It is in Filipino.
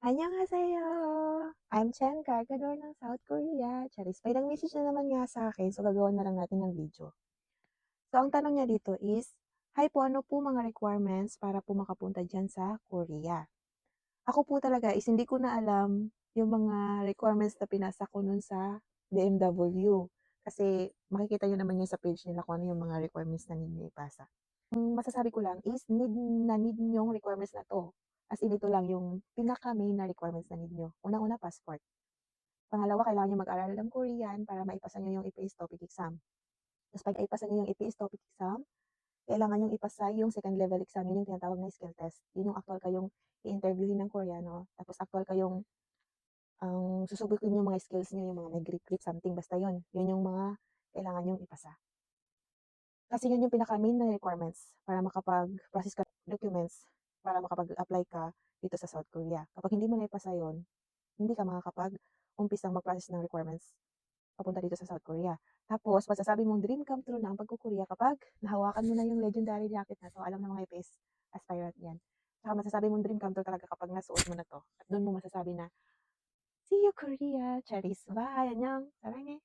Annyeonghaseyo! I'm Chen, kargador ng South Korea. Charis, may nag-message na naman nga sa akin, so gagawa na lang natin ng video. So, ang tanong niya dito is, "Hi po, ano po mga requirements para po makapunta dyan sa Korea?" Ako po talaga is hindi ko na alam yung mga requirements na pinasa ko nun sa DMW. Kasi makikita nyo naman yun sa page nila kung ano yung mga requirements na ninyo ipasa. Ang masasabi ko lang is need yung requirements na 'to. As in ito lang yung pinaka-main na requirements na need nyo. Unang-una, passport. Pangalawa, kailangan nyo mag-aral ng Korean para maipasa nyo yung APS TOEIC exam. Tapos 'pag naipasa nyo yung APS TOEIC exam, kailangan nyong ipasa yung second level exam, yun yung tinatawag na skill test. Yun yung aktuwal kayong i-interviewin ng Koreano, tapos aktuwal kayong susubukin yung mga skills nyo, yung mga may grip-grip something, basta yun. Yun yung mga kailangan nyong ipasa. Kasi yun yung pinaka-main na requirements para makapag-process ka ng documents para makapag-apply ka dito sa South Korea. Kapag hindi mo naipasa yun, hindi ka makakapag-umpisang mag-process ng requirements papunta dito sa South Korea. Tapos, masasabi mong dream come true na ang pagko-Korea kapag nahawakan mo na yung legendary jacket na to. Alam ng mga EPS aspirant yan. Saka masasabi mong dream come true talaga kapag nasuot mo na to. At doon mo masasabi na, see you Korea, Charis. Bye, annyeong. Saranghe.